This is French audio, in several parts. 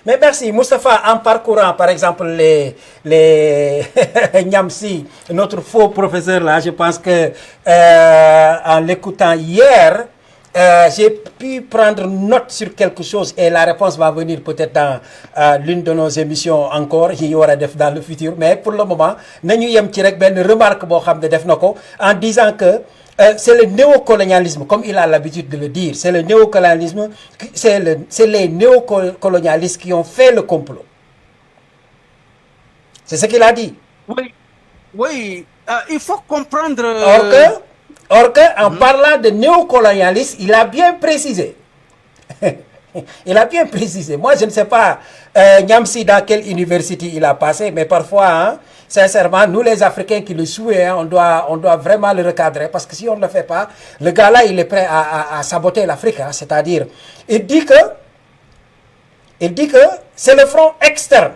Mais merci, Moustapha, en parcourant par exemple les Niamsi, notre faux professeur là, je pense que en l'écoutant hier, j'ai pu prendre note sur quelque chose et la réponse va venir peut-être dans l'une de nos émissions encore, il y aura dans le futur. Mais pour le moment, nous yem ci rek ben remarque bo xam def nako en disant que c'est le néocolonialisme, comme il a l'habitude de le dire. C'est le néocolonialisme, c'est les néocolonialistes qui ont fait le complot. C'est ce qu'il a dit. Oui, oui, il faut comprendre. Or que, en parlant de néocolonialisme, il a bien précisé. Il a bien précisé. Moi, je ne sais pas, Niamsi, dans quelle université il a passé, mais parfois, hein, sincèrement, nous les Africains qui le souhaitent, hein, on doit vraiment le recadrer, parce que si on ne le fait pas, le gars-là, il est prêt à saboter l'Afrique. Hein, c'est-à-dire, il dit que c'est le front externe.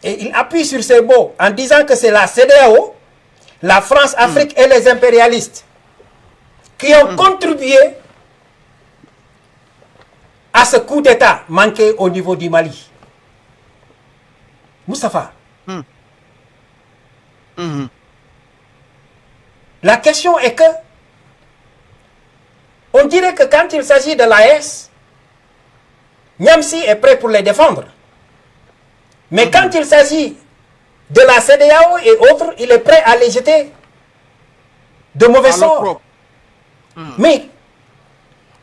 Et il appuie sur ces mots en disant que c'est la CEDEAO, la France, Afrique et les impérialistes qui ont contribué à ce coup d'État manqué au niveau du Mali. Moustapha. La question est que on dirait que quand il s'agit de l'AS, Niamsi est prêt pour les défendre. Mais quand il s'agit de la CEDEAO et autres, il est prêt à les jeter de mauvais sorts. Mais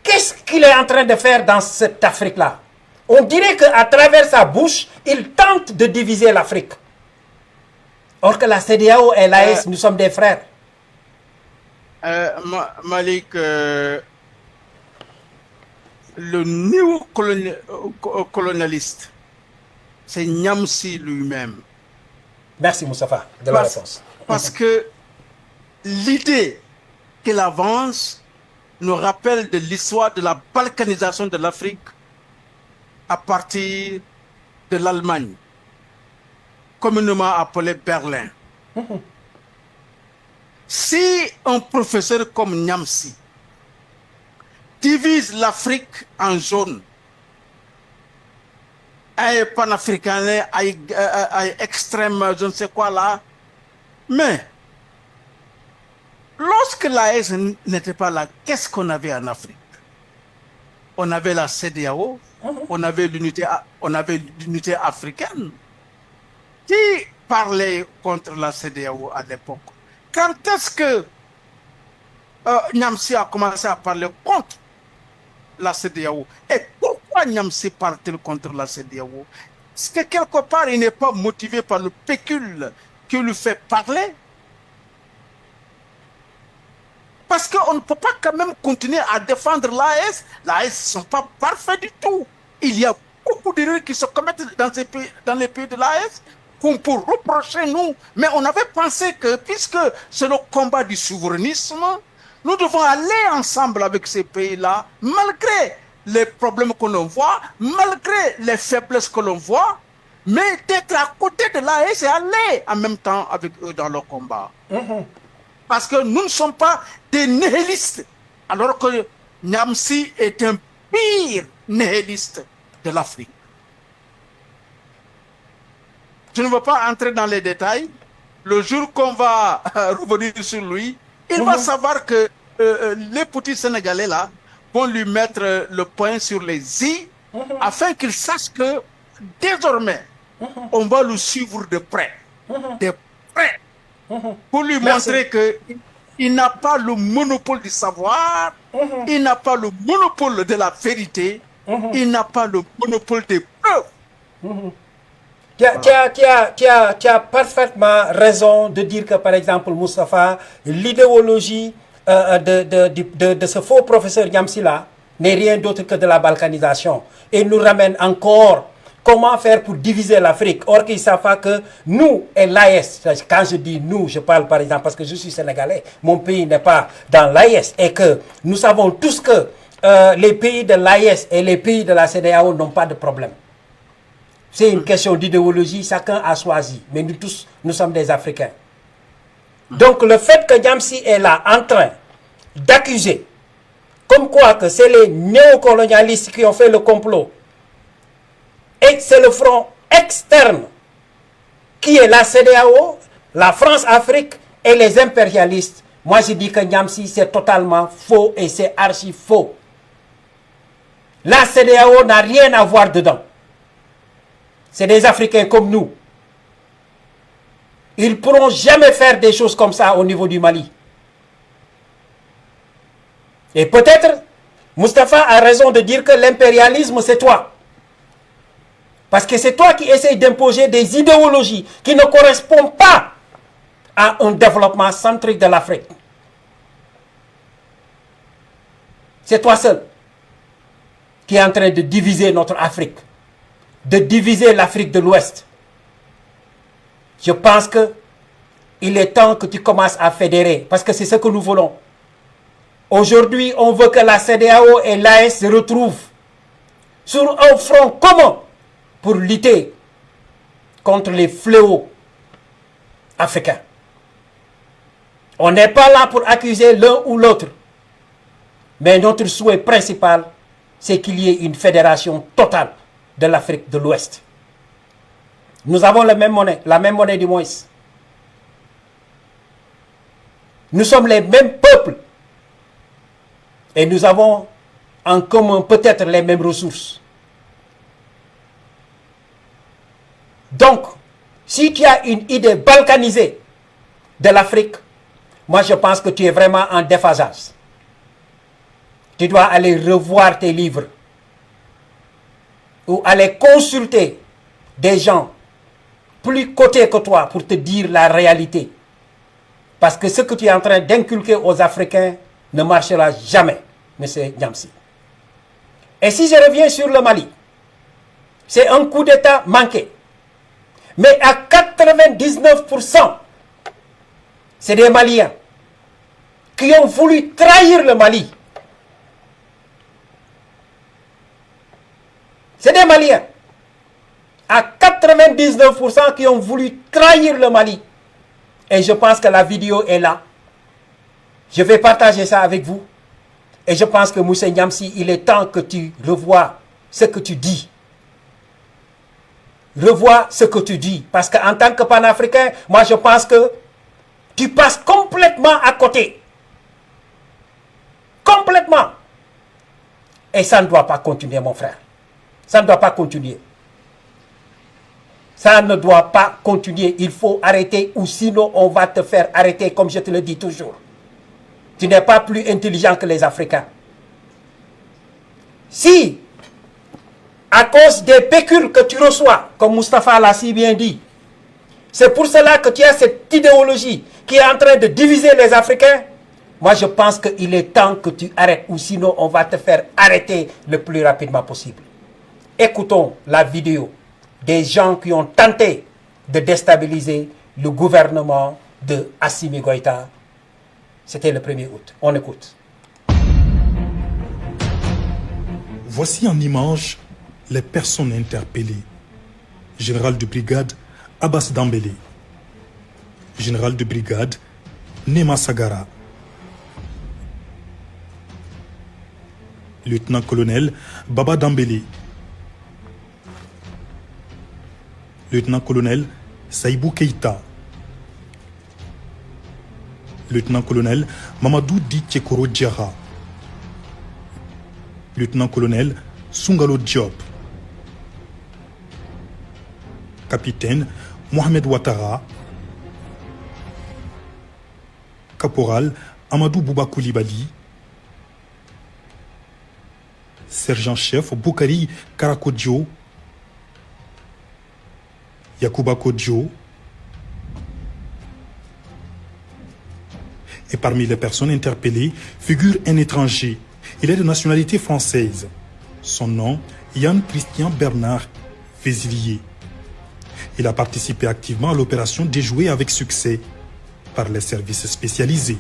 qu'est-ce qu'il est en train de faire dans cette Afrique-là? On dirait qu'à travers sa bouche, il tente de diviser l'Afrique. Or que la CEDEAO et l'AS, nous sommes des frères. Malik, le néocolonialiste, c'est Niamsi lui-même. Merci Moustapha de la réponse. Parce que l'idée qu'il avance nous rappelle de l'histoire de la balkanisation de l'Afrique à partir de l'Allemagne, communément appelée Berlin. Si un professeur comme Niamsi divise l'Afrique en zones, ay panafricains, ay extrême, je ne sais quoi là, mais lorsque l'AS n'était pas là, qu'est-ce qu'on avait en Afrique? On avait la CEDEAO, on avait l'unité africaine. Qui parlait contre la CEDEAO à l'époque? Quand est-ce que Niamsi a commencé à parler contre la CEDEAO? Et pourquoi Niamsi parle-t-il contre la CEDEAO? Est-ce que quelque part il n'est pas motivé par le pécule qui lui fait parler? Parce qu'on ne peut pas quand même continuer à défendre l'AS. L'AS ne sont pas parfaits du tout. Il y a beaucoup d'erreurs qui se commettent dans les pays de l'AS qu'on peut reprocher nous. Mais on avait pensé que, puisque c'est le combat du souverainisme, nous devons aller ensemble avec ces pays-là, malgré les problèmes que l'on voit, malgré les faiblesses que l'on voit, mais d'être à côté de l'AS et aller en même temps avec eux dans le combat. Parce que nous ne sommes pas des nihilistes, alors que Niamsi est un pire nihiliste de l'Afrique. Je ne veux pas entrer dans les détails. Le jour qu'on va revenir sur lui, il va savoir que les petits Sénégalais là vont lui mettre le point sur les i afin qu'il sache que désormais on va le suivre de près. De près. Pour lui montrer qu'il n'a pas le monopole du savoir, il n'a pas le monopole de la vérité, il n'a pas le monopole des preuves. Tu as parfaitement raison de dire que, par exemple, Moustapha, l'idéologie de ce faux professeur Niamsi-là n'est rien d'autre que de la balkanisation. Et nous ramène encore comment faire pour diviser l'Afrique. Or qu'ils ne savent pas que nous et l'AES, quand je dis nous, je parle par exemple parce que je suis sénégalais, mon pays n'est pas dans l'AES, et que nous savons tous que les pays de l'AES et les pays de la CEDEAO n'ont pas de problème. C'est une question d'idéologie, chacun a choisi, mais nous tous, nous sommes des Africains. Donc le fait que Niamsi est là en train d'accuser, comme quoi que c'est les néocolonialistes qui ont fait le complot, Et c'est le front externe qui est la CEDEAO, la France-Afrique et les impérialistes. Moi, je dis que Niamsi, c'est totalement faux et c'est archi faux. La CEDEAO n'a rien à voir dedans. C'est des Africains comme nous. Ils ne pourront jamais faire des choses comme ça au niveau du Mali. Et peut-être, Mustapha a raison de dire que l'impérialisme, c'est toi. Parce que c'est toi qui essayes d'imposer des idéologies qui ne correspondent pas à un développement centrique de l'Afrique. C'est toi seul qui est en train de diviser notre Afrique, de diviser l'Afrique de l'Ouest. Je pense qu'il est temps que tu commences à fédérer, parce que c'est ce que nous voulons. Aujourd'hui, on veut que la CEDEAO et l'AES se retrouvent sur un front commun pour lutter contre les fléaux africains. On n'est pas là pour accuser l'un ou l'autre, mais notre souhait principal, c'est qu'il y ait une fédération totale de l'Afrique de l'Ouest. Nous avons la même monnaie du moins. Nous sommes les mêmes peuples. Et nous avons en commun peut-être les mêmes ressources. Donc, si tu as une idée balkanisée de l'Afrique, moi je pense que tu es vraiment en déphasage. Tu dois aller revoir tes livres ou aller consulter des gens plus cotés que toi pour te dire la réalité. Parce que ce que tu es en train d'inculquer aux Africains ne marchera jamais, M. Niamsi. Et si je reviens sur le Mali, c'est un coup d'État manqué. Mais à 99%, c'est des Maliens qui ont voulu trahir le Mali. C'est des Maliens à 99% qui ont voulu trahir le Mali. Et je pense que la vidéo est là. Je vais partager ça avec vous. Et je pense que Moussa Niamsi, il est temps que tu revoies ce que tu dis. Revois ce que tu dis. Parce qu'en tant que panafricain, moi je pense que tu passes complètement à côté. Complètement. Et ça ne doit pas continuer, mon frère. Ça ne doit pas continuer. Ça ne doit pas continuer. Il faut arrêter ou sinon on va te faire arrêter, comme je te le dis toujours. Tu n'es pas plus intelligent que les Africains. Si, à cause des pécules que tu reçois, comme Mustapha l'a si bien dit, c'est pour cela que tu as cette idéologie qui est en train de diviser les Africains, moi je pense qu'il est temps que tu arrêtes ou sinon on va te faire arrêter le plus rapidement possible. Écoutons la vidéo des gens qui ont tenté de déstabiliser le gouvernement de Assimi Goïta. C'était le 1er août. On écoute. Voici en image les personnes interpellées. Général de brigade Abbas Dambélé. Général de brigade Nema Sagara. Lieutenant-colonel Baba Dambélé. Lieutenant-colonel Saïbou Keïta. Lieutenant-colonel Mamadou Di Tchekoro Djara. Lieutenant-colonel Sungalo Diop. Capitaine Mohamed Ouattara. Caporal Amadou Bouba Koulibaly. Sergent-chef Boukari Karakodjo. Yacouba Kodjo. Et parmi les personnes interpellées figure un étranger. Il est de nationalité française. Son nom, Yann Christian Bernard Vézilier. Il a participé activement à l'opération déjouée avec succès par les services spécialisés.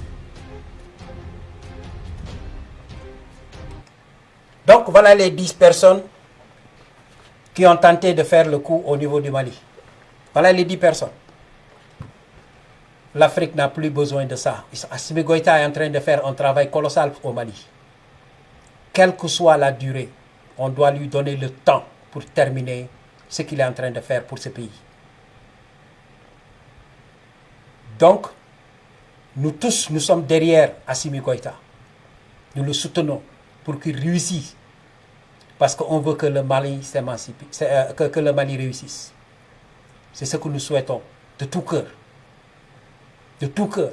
Donc voilà les 10 personnes qui ont tenté de faire le coup au niveau du Mali. Voilà les 10 personnes. L'Afrique n'a plus besoin de ça. Assimi Goïta est en train de faire un travail colossal au Mali. Quelle que soit la durée, on doit lui donner le temps pour terminer ce qu'il est en train de faire pour ce pays. Donc, nous tous, nous sommes derrière Assimi Goïta. Nous le soutenons pour qu'il réussisse. Parce qu'on veut que le Mali s'émancipe, que le Mali réussisse. C'est ce que nous souhaitons, de tout cœur. De tout cœur.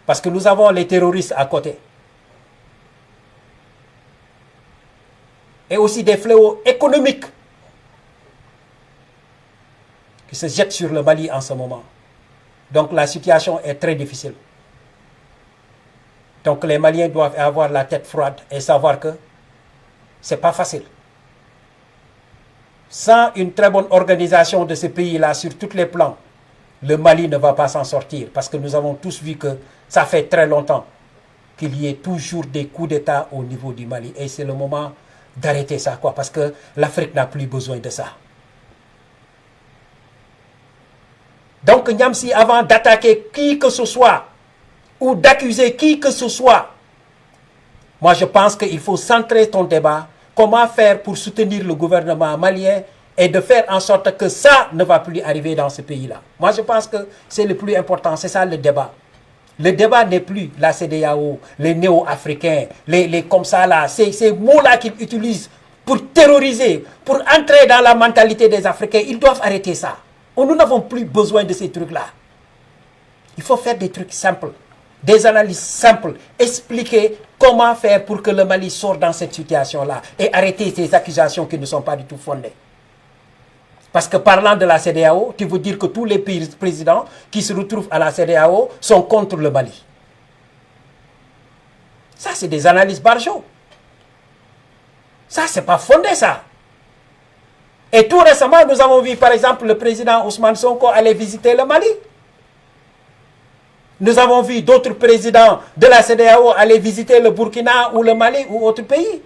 Parce que nous avons les terroristes à côté. Et aussi des fléaux économiques qui se jettent sur le Mali en ce moment. Donc la situation est très difficile. Donc les Maliens doivent avoir la tête froide et savoir que ce n'est pas facile. Sans une très bonne organisation de ce pays-là sur tous les plans, le Mali ne va pas s'en sortir. Parce que nous avons tous vu que ça fait très longtemps qu'il y ait toujours des coups d'État au niveau du Mali. Et c'est le moment d'arrêter ça, quoi. Parce que l'Afrique n'a plus besoin de ça. Donc, Niamsi, avant d'attaquer qui que ce soit, ou d'accuser qui que ce soit, moi je pense qu'il faut centrer ton débat. Comment faire pour soutenir le gouvernement malien et de faire en sorte que ça ne va plus arriver dans ce pays-là. Moi je pense que c'est le plus important, c'est ça le débat. Le débat n'est plus la CEDEAO, les néo-africains, les comme ça là, ces mots-là qu'ils utilisent pour terroriser, pour entrer dans la mentalité des Africains. Ils doivent arrêter ça. Nous n'avons plus besoin de ces trucs-là. Il faut faire des trucs simples, des analyses simples, expliquer comment faire pour que le Mali sorte dans cette situation-là et arrêter ces accusations qui ne sont pas du tout fondées. Parce que parlant de la CEDEAO, tu veux dire que tous les pays présidents qui se retrouvent à la CEDEAO sont contre le Mali. Ça, c'est des analyses barjots. Ça, c'est pas fondé, ça. Et tout récemment, nous avons vu, par exemple, le président Ousmane Sonko aller visiter le Mali. Nous avons vu d'autres présidents de la CEDEAO aller visiter le Burkina ou le Mali ou autre pays.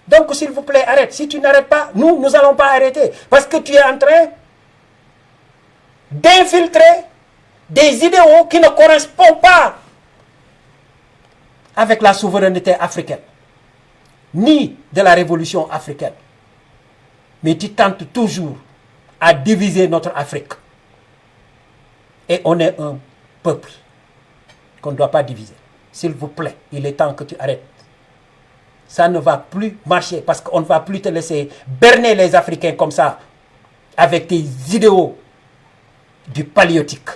Donc, s'il vous plaît, arrête. Si tu n'arrêtes pas, nous n'allons pas arrêter. Parce que tu es en train d'infiltrer des idéaux qui ne correspondent pas avec la souveraineté africaine, ni de la révolution africaine. Mais tu tentes toujours à diviser notre Afrique. Et on est un peuple qu'on ne doit pas diviser. S'il vous plaît, il est temps que tu arrêtes. Ça ne va plus marcher parce qu'on ne va plus te laisser berner les Africains comme ça avec tes idéaux du paléolithique.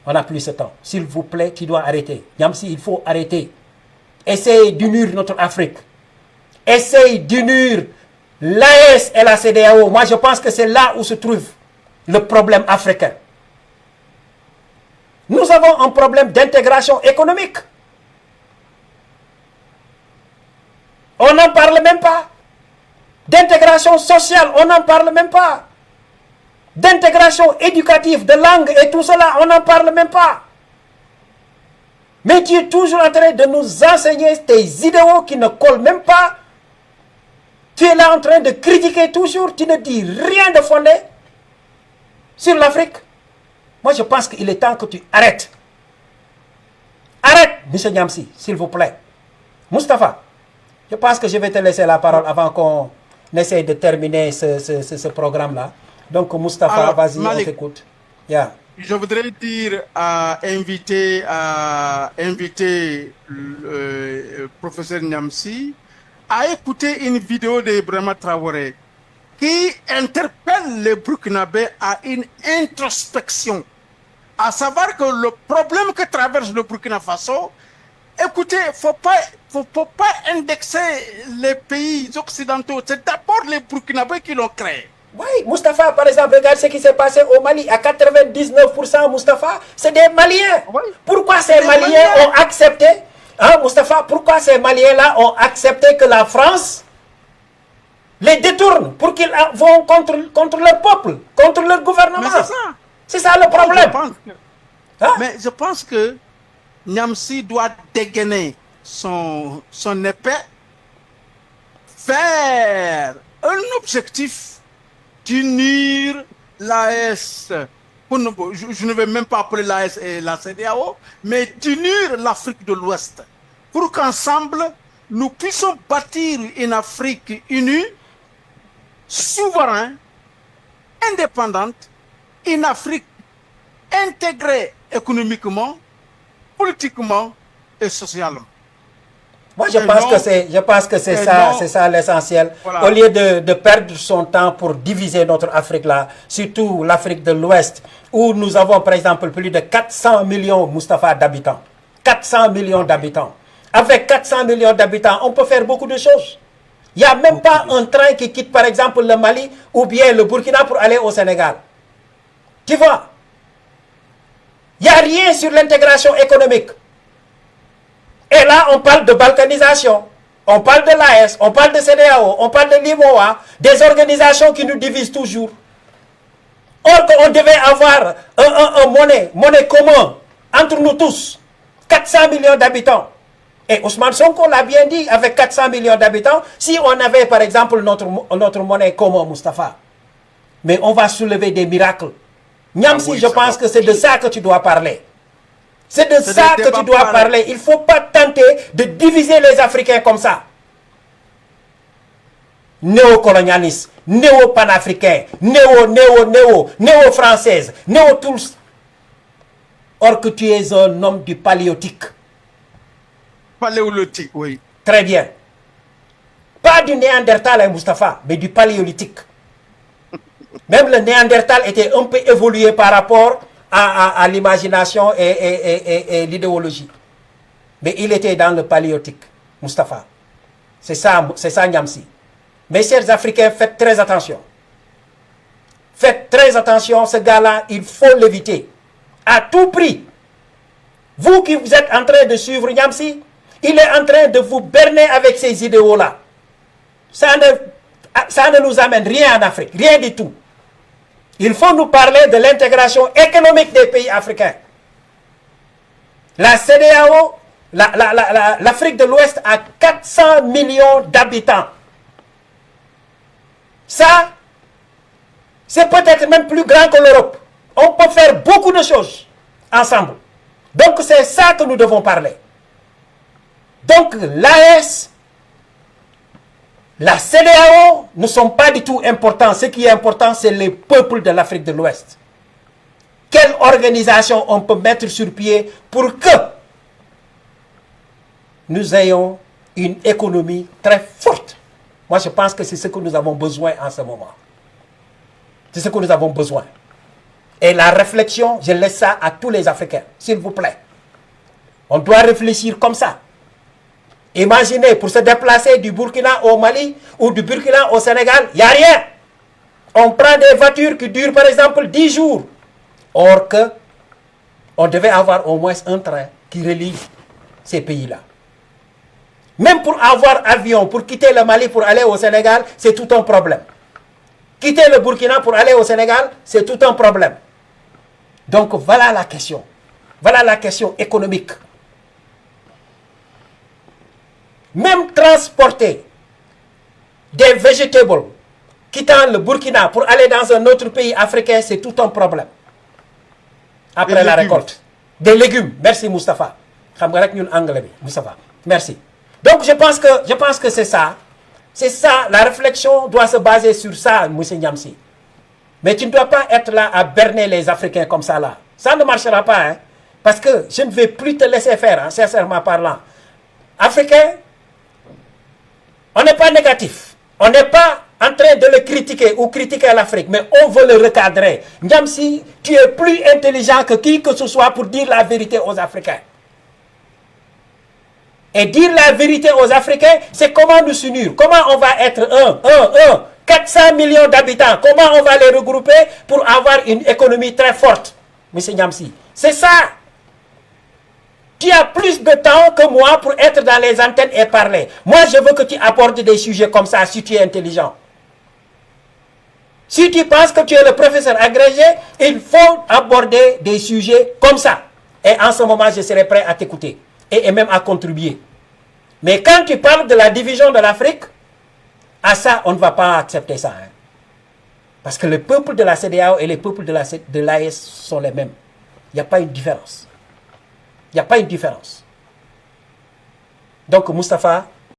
On n'a plus ce temps. S'il vous plaît, tu dois arrêter. Niamsi, il faut arrêter. Essaye d'unir notre Afrique. Essaye d'unir l'AES et la CEDEAO. Moi, je pense que c'est là où se trouve le problème africain. Nous avons un problème d'intégration économique. On n'en parle même pas. D'intégration sociale, on n'en parle même pas. D'intégration éducative, de langue et tout cela, on n'en parle même pas. Mais tu es toujours en train de nous enseigner tes idéaux qui ne collent même pas. Tu es là en train de critiquer toujours, tu ne dis rien de fondé sur l'Afrique. Moi, je pense qu'il est temps que tu arrêtes. Arrête, M. Niamsi, s'il vous plaît. Moustapha, je pense que je vais te laisser la parole avant qu'on essaye de terminer ce programme-là. Donc, Moustapha, vas-y, on t'écoute. Yeah. Je voudrais dire inviter le professeur Niamsi à écouter une vidéo de Ibrahima Traoré qui interpelle les Burkinabés à une introspection, à savoir que le problème que traverse le Burkina Faso, écoutez, faut pas indexer les pays occidentaux, c'est d'abord les Burkinabés qui l'ont créé. Oui, Moustapha, par exemple, regarde ce qui s'est passé au Mali. À 99%, Moustapha, c'est des Maliens. Oui. Pourquoi ces Maliens ont accepté, hein, Moustapha, pourquoi ces Maliens-là ont accepté que la France les détourne pour qu'ils vont contre leur peuple, contre leur gouvernement? C'est ça le problème. Mais je pense que Niamsi doit dégainer son épée vers un objectif d'unir l'AES, je ne vais même pas appeler l'AES et la CEDEAO, mais d'unir l'Afrique de l'Ouest, pour qu'ensemble, nous puissions bâtir une Afrique unie, souveraine, indépendante, une Afrique intégrée économiquement, politiquement et socialement. Moi, je pense que c'est ça l'essentiel. Voilà. Au lieu de perdre son temps pour diviser notre Afrique là, surtout l'Afrique de l'Ouest, où nous avons par exemple plus de 400 millions, Moustapha, d'habitants. 400 millions d'habitants. Avec 400 millions d'habitants, on peut faire beaucoup de choses. Il n'y a même pas un train qui quitte par exemple le Mali ou bien le Burkina pour aller au Sénégal. Tu vois? Il n'y a rien sur l'intégration économique. Et là, on parle de balkanisation, on parle de l'AES, on parle de CEDEAO, on parle de l'IMOA, des organisations qui nous divisent toujours. Or qu'on devait avoir un monnaie commun entre nous tous, 400 millions d'habitants. Et Ousmane Sonko l'a bien dit, avec 400 millions d'habitants, si on avait par exemple notre monnaie commun, Moustapha, mais on va soulever des miracles. Niamsi, je pense que c'est de ça que tu dois parler. C'est de ça que tu dois parler. Il ne faut pas tenter de diviser les Africains comme ça. Néocolonialiste, néo-panafricain, néo-française, néo-tous. Or que tu es un homme du paléolithique. Paléolithique, oui. Très bien. Pas du Néandertal, Moustapha, mais du paléolithique. Même le Néandertal était un peu évolué par rapport à l'imagination et l'idéologie. Mais il était dans le paléolithique, Moustapha. C'est ça Niamsi. Mes chers Africains, faites très attention. Faites très attention, ce gars-là, il faut l'éviter. À tout prix. Vous qui vous êtes en train de suivre Niamsi, il est en train de vous berner avec ces idéaux-là. Ça ne nous amène rien en Afrique, rien du tout. Il faut nous parler de l'intégration économique des pays africains. La CEDEAO, l'Afrique de l'Ouest a 400 millions d'habitants. Ça, c'est peut-être même plus grand que l'Europe. On peut faire beaucoup de choses ensemble. Donc c'est ça que nous devons parler. Donc l'AES, la CEDEAO ne sont pas du tout importants. Ce qui est important, c'est les peuples de l'Afrique de l'Ouest. Quelle organisation on peut mettre sur pied pour que nous ayons une économie très forte? Moi, je pense que c'est ce que nous avons besoin en ce moment. C'est ce que nous avons besoin. Et la réflexion, je laisse ça à tous les Africains, s'il vous plaît. On doit réfléchir comme ça. Imaginez, pour se déplacer du Burkina au Mali ou du Burkina au Sénégal, il n'y a rien. On prend des voitures qui durent par exemple 10 jours. Or que on devait avoir au moins un train qui relie ces pays-là. Même pour avoir avion, pour quitter le Mali pour aller au Sénégal, c'est tout un problème. Quitter le Burkina pour aller au Sénégal, c'est tout un problème. Donc voilà la question. Voilà la question économique. Même transporter des vegetables quittant le Burkina pour aller dans un autre pays africain, c'est tout un problème. Après la récolte. Des légumes. Merci Moustapha. Moustapha. Merci. Donc je pense que c'est ça. C'est ça. La réflexion doit se baser sur ça, M. Niamsi. Mais tu ne dois pas être là à berner les Africains comme ça là. Ça ne marchera pas. Hein, parce que je ne vais plus te laisser faire, hein, sincèrement parlant. Africains, on n'est pas négatif. On n'est pas en train de le critiquer ou critiquer l'Afrique, mais on veut le recadrer. Niamsi, tu es plus intelligent que qui que ce soit pour dire la vérité aux Africains. Et dire la vérité aux Africains, c'est comment nous s'unir. Comment on va être 400 millions d'habitants. Comment on va les regrouper pour avoir une économie très forte, M. Niamsi. C'est ça. Tu as plus de temps que moi pour être dans les antennes et parler. Moi, je veux que tu abordes des sujets comme ça si tu es intelligent. Si tu penses que tu es le professeur agrégé, il faut aborder des sujets comme ça. Et en ce moment, je serai prêt à t'écouter et même à contribuer. Mais quand tu parles de la division de l'Afrique, à ça, on ne va pas accepter ça. Hein. Parce que le peuple de la CEDEAO et les peuples de l'AES sont les mêmes. Il n'y a pas une différence. Il n'y a pas une différence. Donc, Moustapha,